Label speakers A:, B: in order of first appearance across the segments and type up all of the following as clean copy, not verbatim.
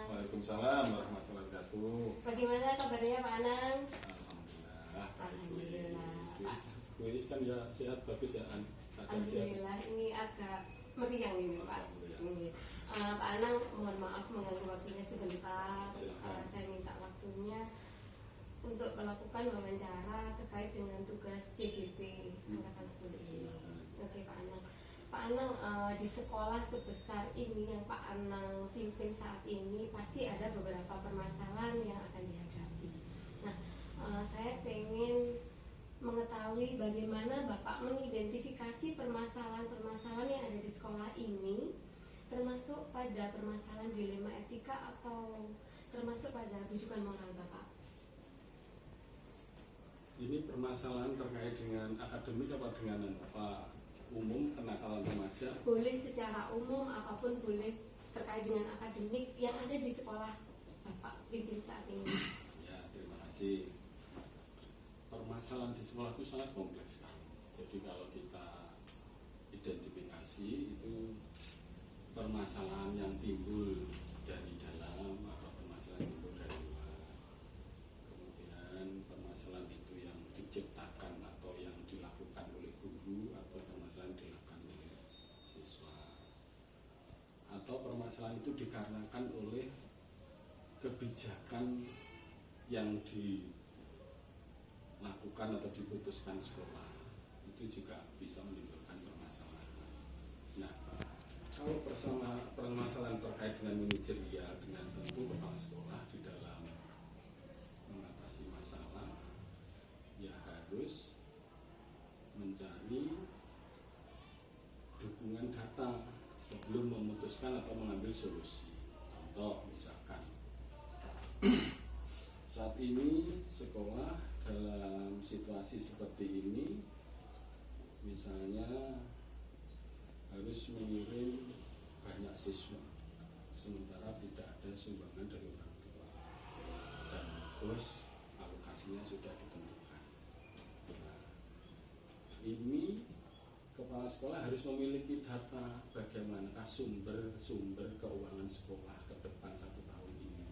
A: Waalaikumsalam warahmatullahi wabarakatuh.
B: Bagaimana kabarnya Pak Anang?
A: Alhamdulillah.
B: Alhamdulillah.
A: Kuis kan ya sehat bagus ya An.
B: Alhamdulillah, ini agak meriang ini Pak. Pak Anang, mohon maaf mengganggu waktunya sebentar. Saya minta waktunya untuk melakukan wawancara terkait dengan tugas CGP Angkatan 10 ini. Oke Pak Anang. Pak Anang, di sekolah sebesar ini yang Pak Anang pimpin saat ini pasti ada beberapa permasalahan yang akan dihadapi. Nah, saya pengen mengetahui bagaimana Bapak mengidentifikasi permasalahan-permasalahan yang ada di sekolah ini, termasuk pada permasalahan dilema etika atau termasuk pada rujukan moral Bapak.
A: Ini permasalahan terkait dengan akademik apa dengan apa? Umum, kenakalan remaja?
B: Boleh secara umum apapun boleh terkait dengan akademik yang ada di sekolah Bapak pimpin saat ini.
A: Ya, terima kasih. Permasalahan di sekolah itu sangat kompleks sekali. Jadi kalau kita identifikasi itu permasalahan yang timbul dari dalam atau permasalahan yang timbul dari luar. Kemudian permasalahan itu yang diciptakan atau yang dilakukan oleh guru atau permasalahan dilakukan oleh siswa. Atau permasalahan itu dikarenakan oleh kebijakan yang dilakukan atau diputuskan sekolah. Itu juga bisa menimbulkan permasalahan. Nah, kalau permasalahan terkait dengan manajerial, dengan tentu kepala sekolah di dalam mengatasi masalah ya harus mencari dukungan data sebelum memutuskan atau mengambil solusi. Contoh misalkan saat ini sekolah dalam situasi seperti ini misalnya harus mengirim banyak siswa sementara tidak ada sumbangan dari orang tua dan terus alokasinya sudah ditentukan. Nah, ini kepala sekolah harus memiliki data bagaimanakah sumber keuangan sekolah ke depan 1 tahun ini.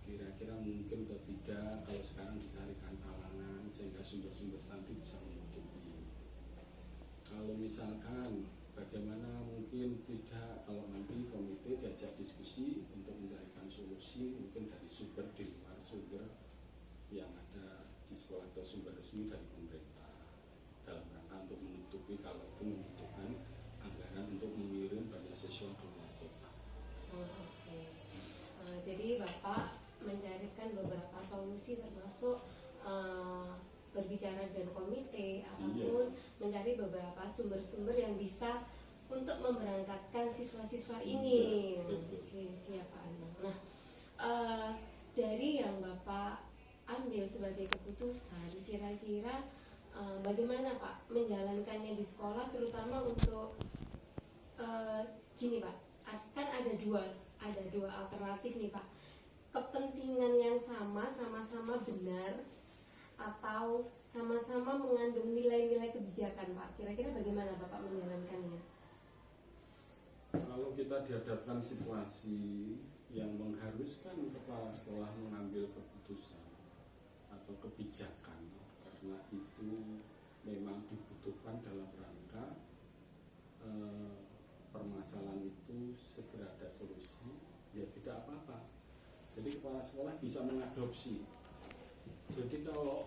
A: Kira-kira mungkin atau tidak kalau sekarang dicarikan talangan sehingga sumber-sumber nanti bisa menutupi. Kalau misalkan bagaimana mungkin tidak kalau nanti komite diajak diskusi untuk mencarikan solusi mungkin dari sumber di luar sumber yang ada di sekolah atau sumber resmi dari pemerintah dalam rangka untuk menutupi kalau itu membutuhkan anggaran untuk mengirim banyak siswa ke luar kota.
B: Oke. Jadi Bapak mencarikan beberapa solusi termasuk berbicara dengan komite ataupun mencari beberapa sumber-sumber yang bisa untuk memberangkatkan siswa-siswa ini. Oke, siap Pak Anang. Nah, dari yang Bapak ambil sebagai keputusan, kira-kira bagaimana Pak menjalankannya di sekolah, terutama untuk gini Pak, kan ada dua alternatif nih Pak, kepentingan yang sama-sama benar atau sama-sama mengandung nilai-nilai kebijakan Pak. Kira-kira bagaimana Bapak menjalankannya?
A: Kalau kita dihadapkan situasi yang mengharuskan kepala sekolah mengambil keputusan atau kebijakan karena itu memang dibutuhkan dalam rangka permasalahan itu segera ada solusi, ya tidak apa-apa. Jadi kepala sekolah bisa mengadopsi. Jadi kalau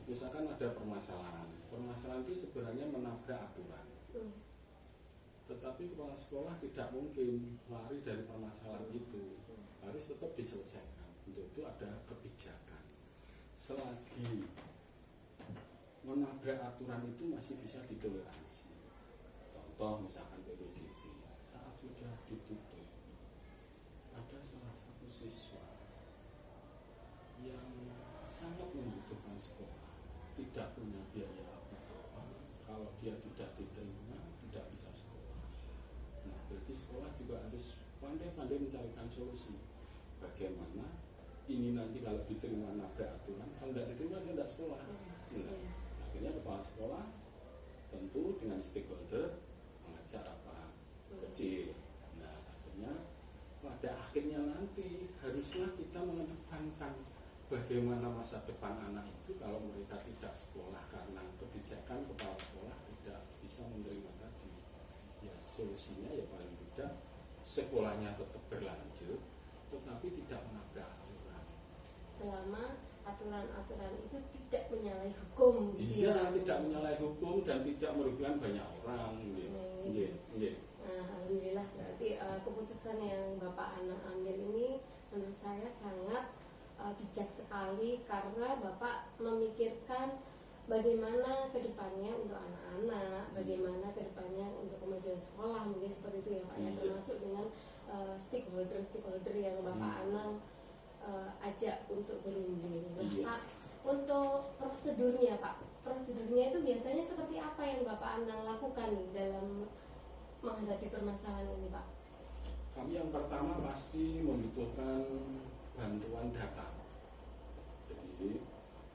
A: misalkan ada permasalahan itu sebenarnya menabrak aturan. Tetapi kepala sekolah tidak mungkin lari dari permasalahan itu, harus tetap diselesaikan. Untuk itu ada kebijakan. Selagi menabrak aturan itu masih bisa ditoleransi. Contoh misalkan PPDB saat sudah ditutup, ada salah satu siswa yang sangat membutuhkan sekolah, tidak punya biaya apa-apa. Kalau dia tidak diterima, tidak pandai-pandai mencarikan solusi. Bagaimana ini nanti kalau diterima nabrak aturan, kalau tidak diterima dia tidak sekolah. Nah, akhirnya kepala sekolah tentu dengan stakeholder mengajak apa kecil. Nah, akhirnya pada akhirnya nanti haruslah kita mengedepankan bagaimana masa depan anak itu kalau mereka tidak sekolah karena kebijakan kepala sekolah tidak bisa menerima tadi. Ya solusinya ya paling tidak sekolahnya tetap berlanjut, tetapi tidak menabrak aturan.
B: Selama aturan-aturan itu tidak menyalahi hukum.
A: Iya, tidak menyalahi hukum dan tidak merugikan banyak orang.
B: Nah, alhamdulillah berarti keputusan yang Bapak Anang ambil ini menurut saya sangat bijak sekali karena Bapak memikirkan bagaimana kedepannya untuk anak-anak, bagaimana kedepannya untuk kemajuan sekolah, mungkin seperti itu ya Pak ya, termasuk dengan stakeholder yang Bapak Anang ajak untuk berunding. Nah, Pak, untuk prosedurnya Pak, prosedurnya itu biasanya seperti apa yang Bapak Anang lakukan nih dalam menghadapi permasalahan ini Pak?
A: Kami yang pertama pasti membutuhkan bantuan data. Jadi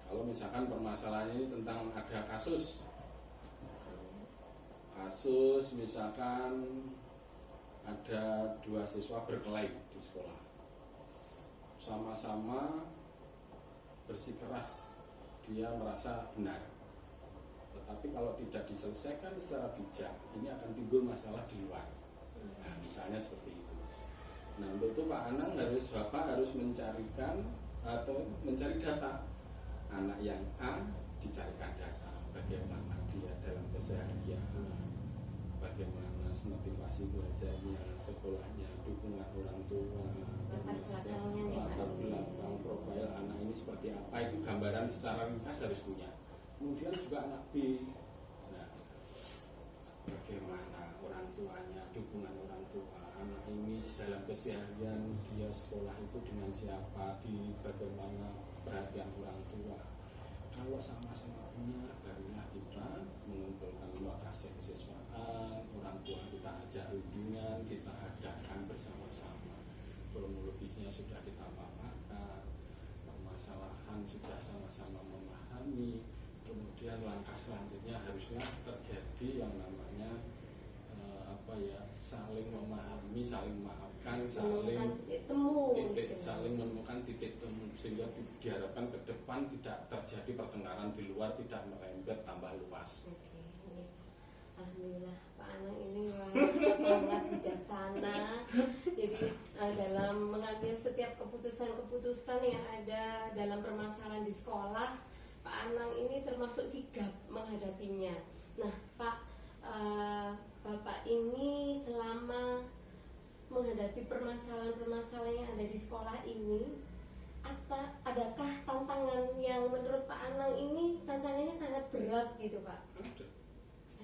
A: kalau misalkan permasalahannya ini tentang ada kasus misalkan ada 2 siswa berkelahi di sekolah, sama-sama bersikeras dia merasa benar, tetapi kalau tidak diselesaikan secara bijak ini akan timbul masalah di luar. Nah, misalnya seperti itu. Nah, untuk itu Bapak harus mencarikan atau mencari data. Anak yang A dicarikan data, bagaimana dia dalam keseharian, bagaimana motivasi belajarnya, sekolahnya, dukungan orang tua, latar belakang profil anak ini seperti apa, itu gambaran secara ringkas harus punya. Kemudian juga anak B, nah, bagaimana orang tuanya, dukungan orang tua, anak ini dalam keseharian dia sekolah itu dengan siapa, di bagaimana perhatian orang tua. Kalau sama-sama punya, barulah kita mengumpulkan lokasi kesiswaan, orang tua kita ajak rundingan, kita hadapkan bersama-sama. Kronologisnya sudah kita paparkan, permasalahan sudah sama-sama memahami. Kemudian langkah selanjutnya harusnya terjadi yang namanya saling memahami, saling memaafkan, saling menemukan titik temu, sehingga diharapkan ke depan tidak terjadi pertengkaran di luar, tidak merembet tambah luas.
B: Alhamdulillah Pak Anang ini sangat bijaksana. Jadi dalam mengambil setiap keputusan-keputusan yang ada dalam permasalahan di sekolah, Pak Anang ini termasuk sigap menghadapinya. Nah Pak, Bapak ini selama menghadapi permasalahan-permasalahan yang ada di sekolah ini, adakah tantangan yang menurut Pak Anang ini tantangannya sangat berat gitu Pak?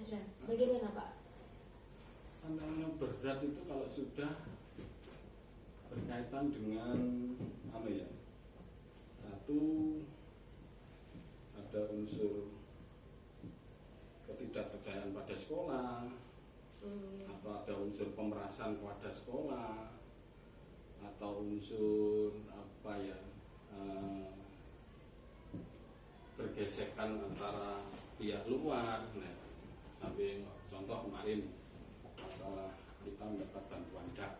B: Ada. Bagaimana Pak?
A: Tantangan berat itu kalau sudah berkaitan dengan satu, ada unsur ketidakpercayaan pada sekolah, atau ada unsur pemerasan kepada sekolah, atau unsur bergesekan antara pihak luar. Nah, tapi contoh kemarin masalah kita mendapat bantuan DAP,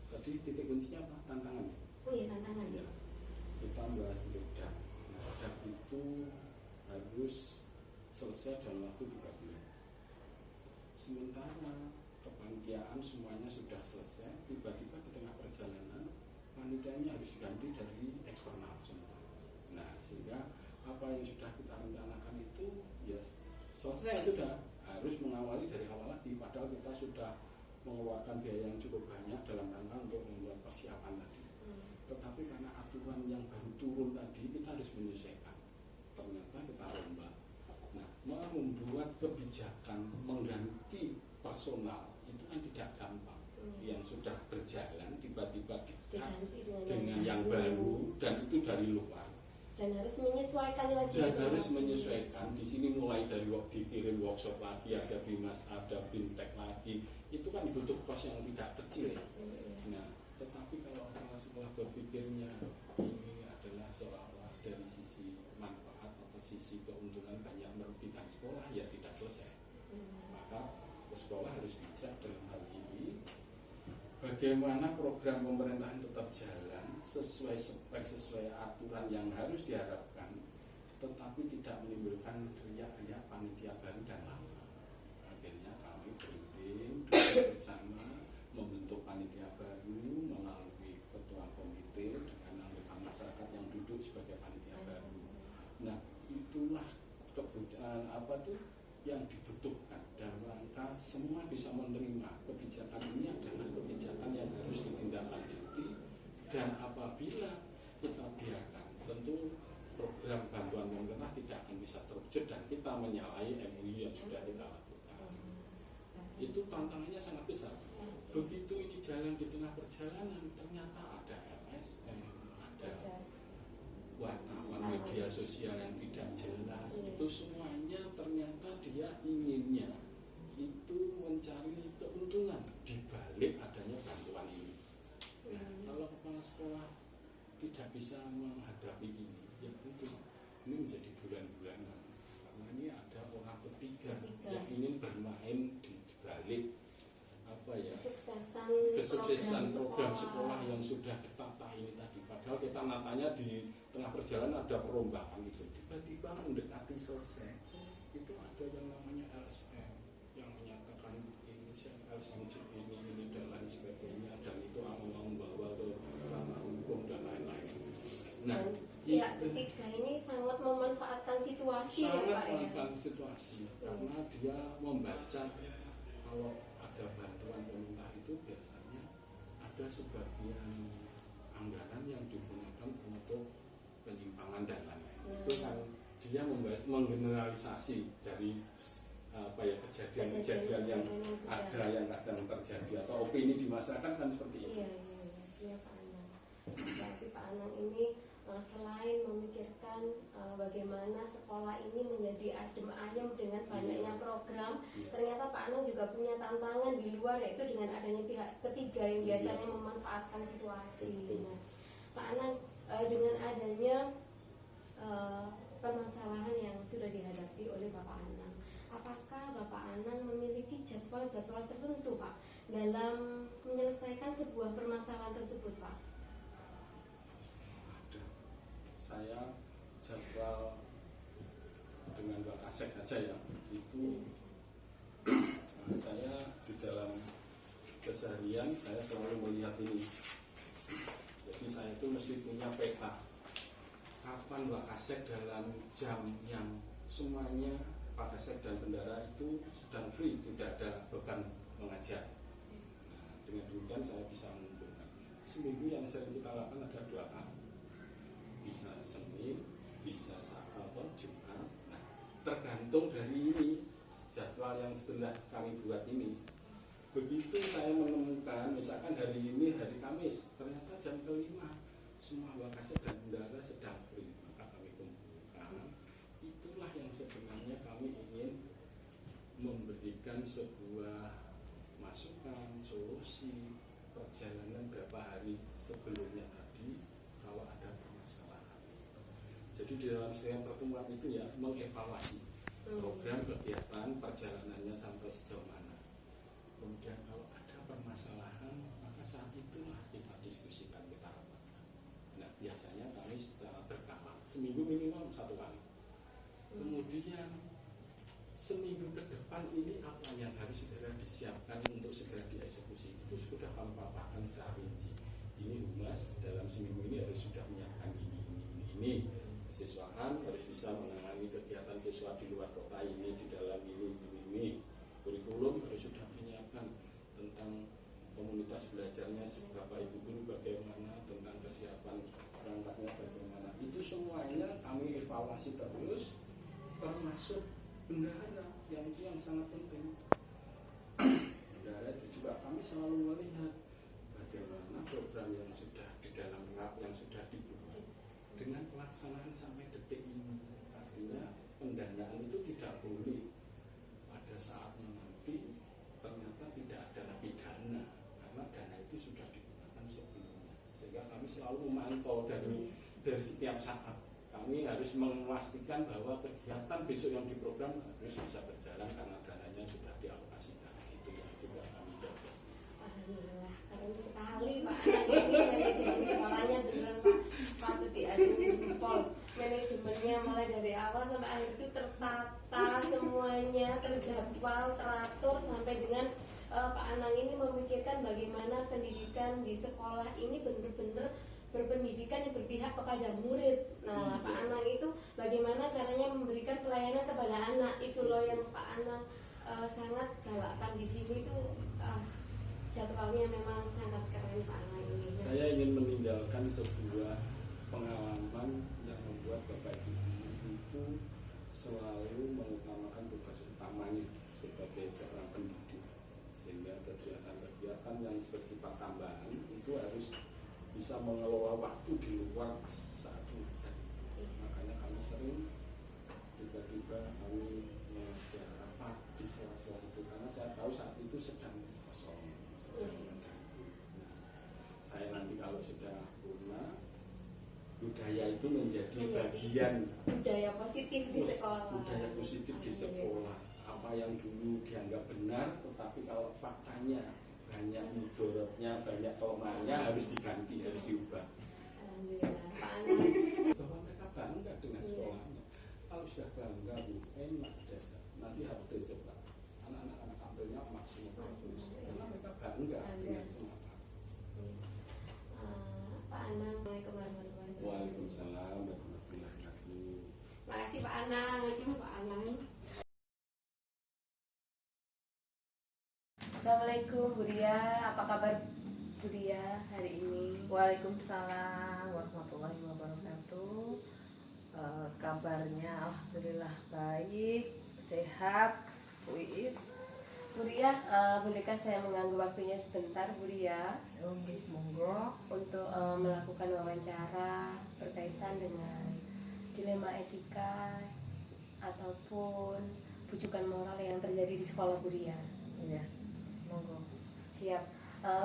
A: tadi titik kuncinya apa? Tantangan.
B: Oh iya, tantangan.
A: Ya, kita bahas DAP. Nah, DAP itu harus selesai dalam waktu 3 bulan. Sementara kepanitiaan semuanya sudah selesai, tiba-tiba di tengah perjalanan panitianya harus diganti dari eksternal semua. Nah, sehingga apa yang sudah kita rencanakan itu ya selesai, sudah harus mengawali dari awal lagi, padahal kita sudah mengeluarkan biaya yang cukup banyak dalam rangka untuk membuat persiapan tadi. Tetapi karena aturan yang baru turun tadi, kita harus menyesuaikan. Ternyata kita rombak. Nah, membuat kebijakan mengganti personal itu kan tidak gampang. Yang sudah berjalan tiba-tiba diganti dengan yang baru, dan itu dari luar.
B: dan harus menyesuaikan lagi.
A: Dan harus menyesuaikan. Di sini mulai dari dikirim workshop lagi, ada bimas, ada bintek lagi. Itu kan butuh kos yang tidak kecil ya. Nah, tetapi kalau kepala sekolah berpikirnya ini adalah seolah-olah dari sisi manfaat atau sisi keuntungan banyak merugikan sekolah, ya tidak selesai. Maka sekolah harus bijak dalam hal ini. Bagaimana program pemerintahan tetap jalan sesuai spek, sesuai aturan yang harus diharapkan, tetapi tidak menimbulkan riak-riak panitia baru dan lama. Akhirnya kami berunding bersama membentuk panitia baru melalui ketua komite dengan anggota masyarakat yang duduk sebagai panitia baru. Nah, itulah kebutuhan yang dibutuhkan dalam rangka semua bisa menerima kebijakan ini adalah kebijakan yang harus ditindaklanjuti, dan apabila kita biarkan tentu program bantuan pemerintah tidak akan bisa terwujud dan kita menyalahi MUI yang sudah kita lakukan. Itu tantangannya sangat besar. Begitu ini jalan di tengah perjalanan ternyata ada LSM, ada wartawan media sosial yang tidak jelas. Itu semuanya ternyata dia inginnya itu mencari keuntungan di balik adanya bantuan ini. Nah, kalau kepala sekolah tidak bisa menghadapi ini, ya tentu ini menjadi bulan-bulanan. Karena ini ada orang ketiga yang ingin bermain di balik kesuksesan program sekolah yang sudah ditata ini tadi. Padahal kita natanya di tengah perjalanan ada perombakan gitu. Tiba-tiba mendekati selesai, itu ada yang namanya LSM yang menyatakan ini LSM ini dan lain sebagainya, dan itu membawa ke ranah hukum dan lain-lain. Nah,
B: pihak ketiga ini sangat memanfaatkan situasi,
A: karena dia membaca kalau ada bantuan pemerintah itu biasanya ada sebagian anggaran yang digunakan untuk penyimpangan dan lain-lain. Itu kan dia menggeneralisasi dari kejadian-kejadian yang ada yang kadang terjadi atau opini di masyarakat kan seperti itu.
B: Iya, siap Pak Anang. Berarti Pak Anang ini selain memikirkan bagaimana sekolah ini menjadi adem ayem dengan banyaknya program, ternyata Pak Anang juga punya tantangan di luar, yaitu dengan adanya pihak ketiga yang biasanya memanfaatkan situasi. Nah, Pak Anang, dengan adanya permasalahan yang sudah dihadapi oleh Bapak Anang, apakah Bapak Anang memiliki jadwal-jadwal tertentu Pak dalam menyelesaikan sebuah permasalahan tersebut Pak?
A: Saya jadwal dengan Pak Asek saja ya, itu saya di dalam keseharian saya selalu melihat ini. Jadi saya itu mesti punya peta kapan Pak Asek dalam jam yang semuanya Pak Asek dan bendara itu sedang free, tidak ada beban mengajar. Nah, dengan demikian saya bisa mengumpulkan. Seminggu yang sering kita lakukan ada 2 kali. Bisa Senin, bisa Jumat. Nah, tergantung dari ini jadwal yang setelah kami buat ini. Begitu saya menemukan, misalkan hari ini hari Kamis, ternyata jam kelima semua Wakasek dan bendara sedang free, maka kami kumpulkan. Itulah yang sebenarnya kami ingin memberikan sebuah masukan, solusi perjalanan berapa hari sebelumnya tadi kalau ada permasalahan. Jadi di dalam setiap pertemuan itu ya mengevaluasi program kegiatan perjalanannya sampai sejauh mana. Kemudian kalau ada permasalahan, maka saat itulah kita diskusikan, kita rapatkan. Nah, biasanya kami secara berkala, seminggu minimal 1 kali. Kemudian seminggu ke depan ini apa yang harus segera disiapkan untuk segera dieksekusi, itu sudah kami paparkan secara rinci. Ini humas dalam seminggu ini harus sudah menyiapkan ini. Kesiswaan harus bisa menangani kegiatan siswa di luar kota ini, di dalam ini. Kurikulum harus sudah menyiapkan tentang komunitas belajarnya, Bapak Ibu guru bagaimana, tentang kesiapan perangkatnya bagaimana. Itu semuanya kami evaluasi terus, termasuk bendahara yang sangat penting. Bendahara itu juga kami selalu melihat bagaimana program yang sudah di dalam RAP yang sudah dibuat dengan pelaksanaan sampai detik ini. Artinya pendanaan itu tidak boleh pada saatnya nanti ternyata tidak ada lagi dana, karena dana itu sudah digunakan sebelumnya. Sehingga kami selalu memantau dari setiap saat. Kami harus memastikan bahwa kegiatan besok yang diprogram harus bisa berjalan karena dananya sudah dialokasikan. Itu yang juga kami jaga.
B: Alhamdulillah, keren sekali Pak Anang ini manajemen sekolahnya beneran Pak, patut diajungi jempol. Manajemennya mulai dari awal sampai akhir itu tertata semuanya, terjadwal, teratur sampai dengan Pak Anang ini memikirkan bagaimana pendidikan di sekolah ini benar-benar berpendidikan yang berpihak kepada murid. Nah, Pak Anang itu bagaimana caranya memberikan pelayanan kepada anak, itu loh yang Pak Anang sangat galakkan di sini itu. Jadwalnya memang sangat keren Pak Anang ini.
A: Saya ingin meninggalkan sebuah pengalaman yang membuat Bapak Ibu itu selalu mengutamakan tugas utamanya sebagai seorang pendidik, sehingga kegiatan-kegiatan yang bersifat tambahan itu harus bisa mengelola waktu di luar saat mengajar. Makanya kami sering tiba-tiba kami mengajar rapat di sela-sela itu, karena saya tahu saat itu sedang kosong. Saya nanti kalau sudah purna, budaya itu menjadi bagian
B: budaya positif di sekolah.
A: Budaya positif di sekolah. Apa yang dulu dianggap benar, tetapi kalau faktanya banyak mudorotnya, banyak kelemahannya, harus diganti, harus diubah.
B: Alhamdulillah, Pak Anang.
A: Bahwa mereka bangga dengan sekolahnya. Kalau sudah bangga, enak deh. Nanti harus terjebak. Anak-anak tampilnya maksimum bagus. Karena mereka bangga dengan semua kelas.
B: Pak Anang, Assalamualaikum warahmatullahi wabarakatuh.
A: Waalaikumsalam warahmatullahi wabarakatuh.
B: Makasih Pak Anang. Pak Anang. Assalamualaikum Bu Dia, apa kabar Bu Dia hari ini?
C: Waalaikumsalam warahmatullahi wabarakatuh. Kabarnya alhamdulillah baik, sehat, Bu Iis.
B: Bu Dia, bolehkah saya mengganggu waktunya sebentar Bu Dia?
C: Monggo.
B: Untuk melakukan wawancara berkaitan dengan dilema etika ataupun bujukan moral yang terjadi di sekolah Bu Dia.
C: Iya, monggo.
B: Siap.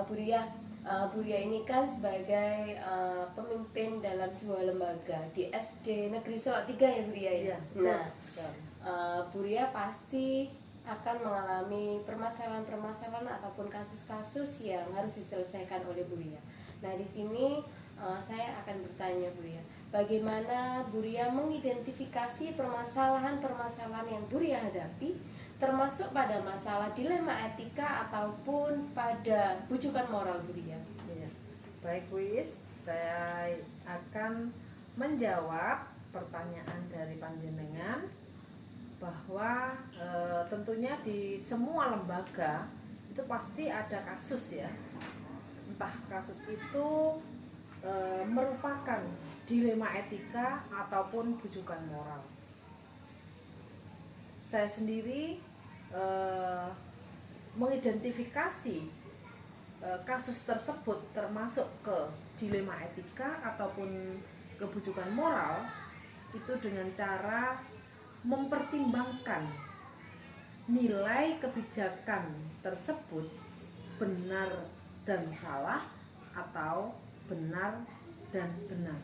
B: Bu Ria ini kan sebagai pemimpin dalam sebuah lembaga di SD Negeri Selok 3 ya Bu Ria ya.
C: Iya,
B: Nah, Bu Ria pasti akan mengalami permasalahan-permasalahan ataupun kasus-kasus yang harus diselesaikan oleh Bu Ria. Nah, di sini saya akan bertanya Bu Ria, bagaimana Bu Ria mengidentifikasi permasalahan-permasalahan yang Bu Ria hadapi, termasuk pada masalah dilema etika ataupun pada bujukan moral Bu Ria.
C: Iya. Baik Bu Iis, saya akan menjawab pertanyaan dari panjenengan bahwa tentunya di semua lembaga itu pasti ada kasus ya. Entah kasus itu merupakan dilema etika ataupun bujukan moral. Saya sendiri mengidentifikasi kasus tersebut termasuk ke dilema etika ataupun kebujukan moral itu dengan cara mempertimbangkan nilai kebijakan tersebut benar dan salah atau benar dan benar.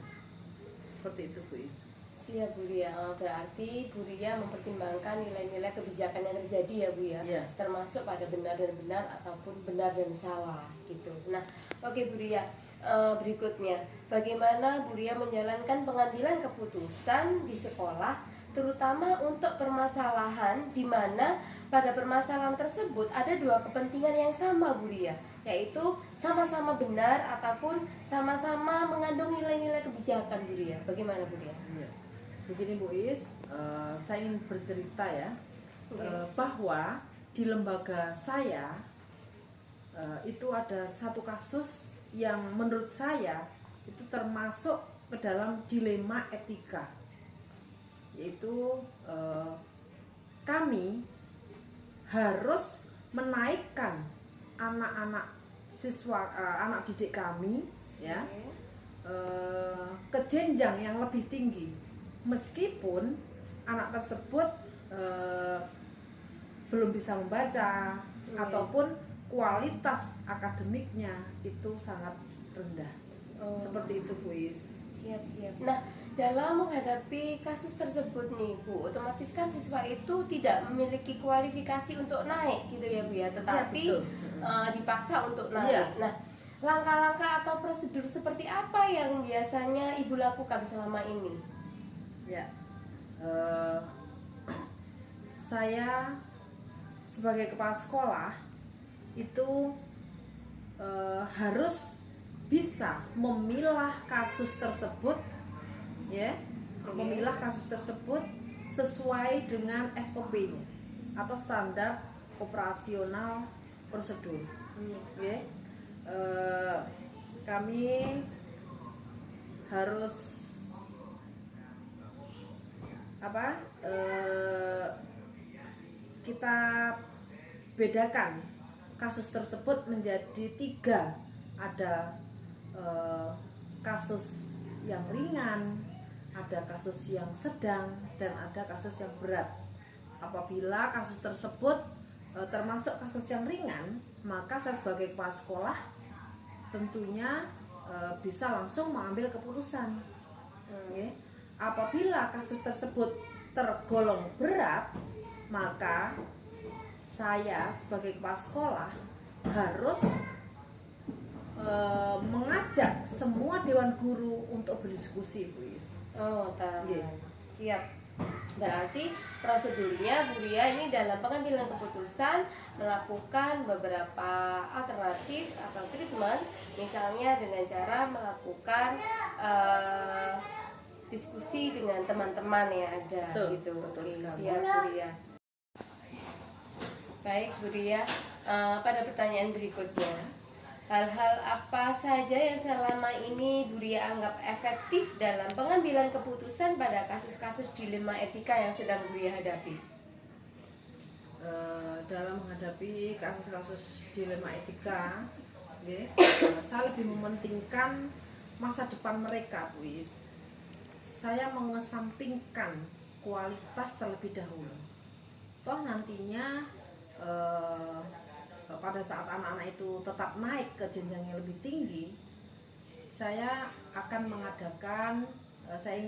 C: Seperti itu Bu Is.
B: Siap Bu Ria, berarti Bu Ria mempertimbangkan nilai-nilai kebijakan yang terjadi ya Bu ya, termasuk pada benar dan benar ataupun benar dan salah gitu. Nah, oke Bu Ria, berikutnya bagaimana Bu Ria menjalankan pengambilan keputusan di sekolah, terutama untuk permasalahan di mana pada permasalahan tersebut ada dua kepentingan yang sama Bu Ria, yaitu sama-sama benar ataupun sama-sama mengandung nilai-nilai kebijakan Bu Ria. Bagaimana Bu Ria?
C: Begini Bu Is, saya ingin bercerita ya, bahwa di lembaga saya itu ada satu kasus yang menurut saya itu termasuk ke dalam dilema etika, yaitu kami harus menaikkan anak-anak siswa, anak didik kami ya, ke jenjang yang lebih tinggi, meskipun anak tersebut belum bisa membaca ataupun kualitas akademiknya itu sangat rendah. Seperti itu, Bu Is.
B: Siap. Nah, dalam menghadapi kasus tersebut nih Bu, otomatis kan siswa itu tidak memiliki kualifikasi untuk naik gitu ya Bu ya, tetapi dipaksa untuk naik. Nah, langkah-langkah atau prosedur seperti apa yang biasanya Ibu lakukan selama ini?
C: Ya, saya sebagai kepala sekolah itu harus bisa memilah kasus tersebut, ya, memilah kasus tersebut sesuai dengan SOP-nya atau standar operasional prosedur. Ya, kami harus kita bedakan kasus tersebut menjadi 3. Ada kasus yang ringan, ada kasus yang sedang, dan ada kasus yang berat. Apabila kasus tersebut termasuk kasus yang ringan, maka saya sebagai kepala sekolah tentunya bisa langsung mengambil keputusan. Apabila kasus tersebut tergolong berat, maka saya sebagai kepala sekolah harus mengajak semua dewan guru untuk berdiskusi, Bu Is.
B: Siap. Berarti prosedurnya Bu Ria ini dalam pengambilan keputusan melakukan beberapa alternatif atau treatment, misalnya dengan cara melakukan diskusi dengan teman-teman yang ada. Betul, gitu. Siap Bu Ria. Baik Bu Ria, pada pertanyaan berikutnya, hal-hal apa saja yang selama ini Bu Ria anggap efektif dalam pengambilan keputusan pada kasus-kasus dilema etika yang sedang Bu Ria hadapi?
C: Dalam menghadapi kasus-kasus dilema etika, saya lebih mementingkan masa depan mereka, Bu Is. Saya mengesampingkan kualitas terlebih dahulu. Toh nantinya pada saat anak-anak itu tetap naik ke jenjang yang lebih tinggi, saya akan mengadakan, saya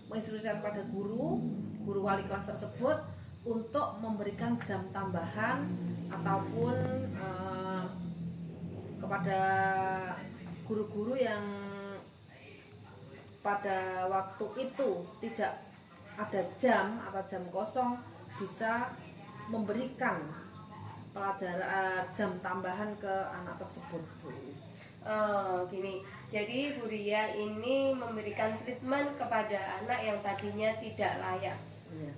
C: menginstruksikan pada guru wali kelas tersebut untuk memberikan jam tambahan ataupun kepada guru-guru yang pada waktu itu tidak ada jam atau jam kosong, bisa memberikan pelajaran jam tambahan ke anak tersebut, Bu Is.
B: Gini, jadi Bu Ria ini memberikan treatment kepada anak yang tadinya tidak layak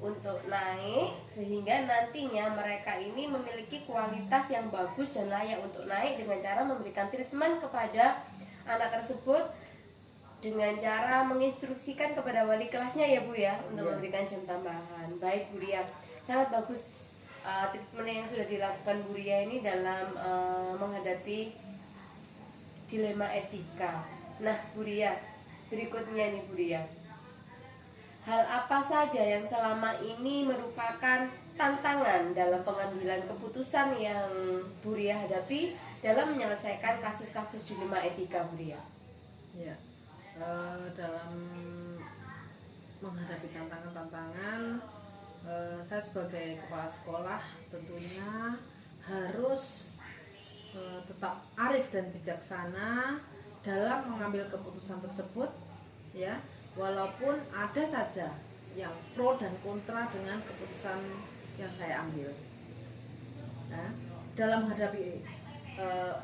B: untuk naik, sehingga nantinya mereka ini memiliki kualitas yang bagus dan layak untuk naik dengan cara memberikan treatment kepada anak tersebut dengan cara menginstruksikan kepada wali kelasnya ya Bu ya, untuk memberikan jam tambahan. Baik Bu Ria, sangat bagus treatment yang sudah dilakukan Bu Ria ini dalam menghadapi dilema etika. Nah Bu Ria, berikutnya nih Bu Ria, hal apa saja yang selama ini merupakan tantangan dalam pengambilan keputusan yang Bu Ria hadapi dalam menyelesaikan kasus-kasus dilema etika Bu Ria?
C: Ya, dalam menghadapi tantangan-tantangan, saya sebagai kepala sekolah tentunya harus tetap arif dan bijaksana dalam mengambil keputusan tersebut, ya, walaupun ada saja yang pro dan kontra dengan keputusan yang saya ambil. Nah, dalam menghadapi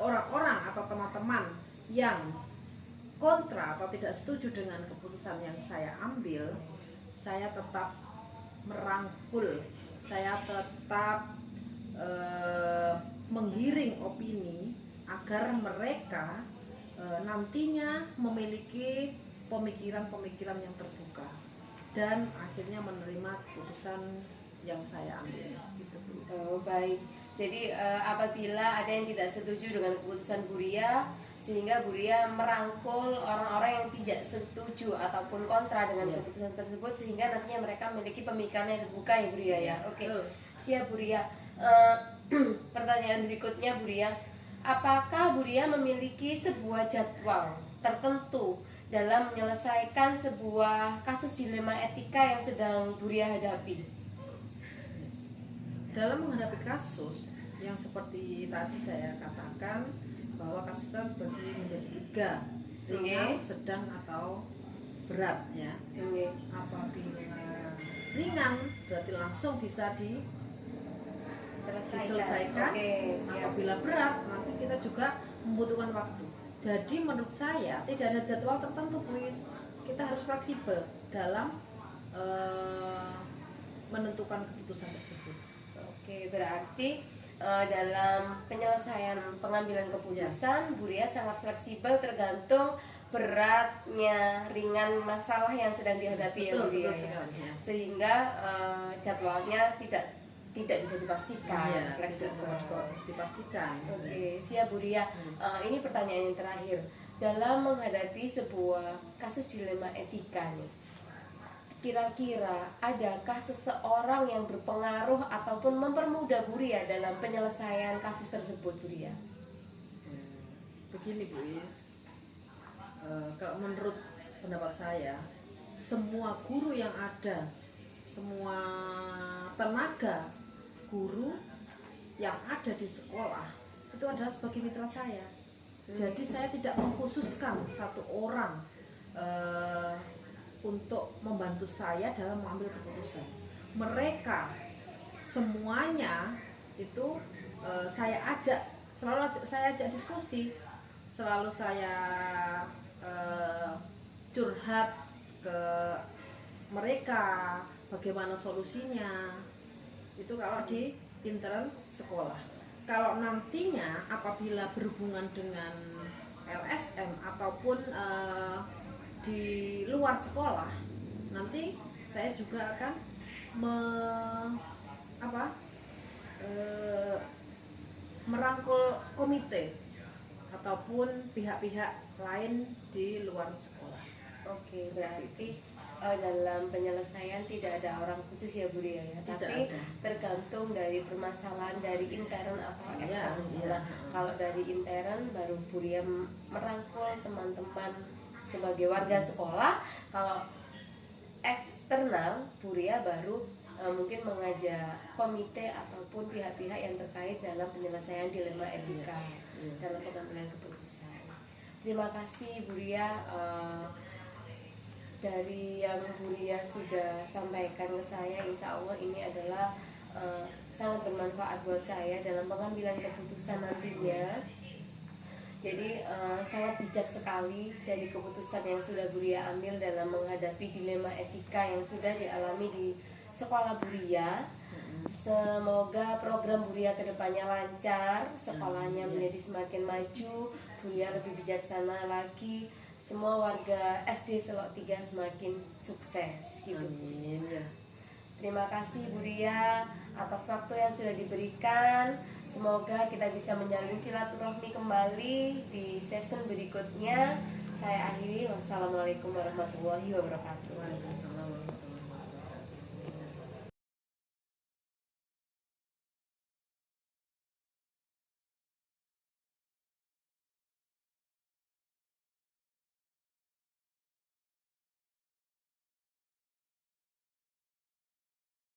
C: orang-orang atau teman-teman yang kontra atau tidak setuju dengan keputusan yang saya ambil, saya tetap merangkul, saya tetap menggiring opini agar mereka nantinya memiliki pemikiran-pemikiran yang terbuka dan akhirnya menerima keputusan yang saya ambil. Gitu.
B: Oh baik, Jadi apabila ada yang tidak setuju dengan keputusan Buria, sehingga Buria merangkul orang-orang yang tidak setuju ataupun kontra dengan keputusan tersebut, sehingga nantinya mereka memiliki pemikiran yang terbuka ya Buria ya. Oke, siap Buria. Pertanyaan berikutnya Buria, apakah Buria memiliki sebuah jadwal tertentu dalam menyelesaikan sebuah kasus dilema etika yang sedang Buria hadapi?
C: Dalam menghadapi kasus yang seperti tadi saya katakan, bahwa kasus itu terbagi menjadi 3, ringan, sedang atau berat ya. Apabila ringan berarti langsung bisa diselesaikan. Apabila berat nanti kita juga membutuhkan waktu. Jadi menurut saya tidak ada jadwal tertentu, please. Kita harus fleksibel dalam menentukan keputusan tersebut.
B: Oke, berarti dalam penyelesaian pengambilan keputusan Buria sangat fleksibel tergantung beratnya, ringan masalah yang sedang dihadapi ya Buria ya. Sehingga jadwalnya tidak bisa dipastikan, fleksibel
C: dipastikan.
B: Oke, siap Buria. Ini pertanyaan yang terakhir. Dalam menghadapi sebuah kasus dilema etika nih, kira-kira adakah seseorang yang berpengaruh ataupun mempermudah Buria dalam penyelesaian kasus tersebut Buria?
C: Begini Bu Is, kalau menurut pendapat saya, semua guru yang ada, semua tenaga guru yang ada di sekolah itu adalah sebagai mitra saya. Jadi saya tidak mengkhususkan satu orang untuk membantu saya dalam mengambil keputusan. Mereka semuanya itu saya ajak, selalu saya ajak diskusi, selalu saya curhat ke mereka bagaimana solusinya. Itu kalau di intern sekolah. Kalau nantinya apabila berhubungan dengan LSM ataupun di luar sekolah, nanti saya juga akan merangkul komite ataupun pihak-pihak lain di luar sekolah.
B: Oke, berarti dalam penyelesaian tidak ada orang khusus ya Buria ya, tapi tergantung dari permasalahan dari intern atau eksternal. Nah, kalau dari intern baru Buria merangkul teman-teman sebagai warga sekolah. Kalau eksternal Buria baru mungkin mengajak komite ataupun pihak-pihak yang terkait dalam penyelesaian dilema etika dalam pengambilan keputusan. Terima kasih Buria dari yang Buria sudah sampaikan ke saya. Insya Allah ini adalah sangat bermanfaat buat saya dalam pengambilan keputusan nantinya. Jadi sangat bijak sekali dari keputusan yang sudah Buria ambil dalam menghadapi dilema etika yang sudah dialami di sekolah Buria. Semoga program Buria kedepannya lancar, sekolahnya menjadi semakin maju, Buria lebih bijaksana lagi, semua warga SD Selok 3 semakin sukses gitu.
C: Amin ya.
B: Terima kasih Buria atas waktu yang sudah diberikan. Semoga kita bisa menjalin silaturahmi kembali di season berikutnya. Saya akhiri, wassalamualaikum warahmatullahi wabarakatuh.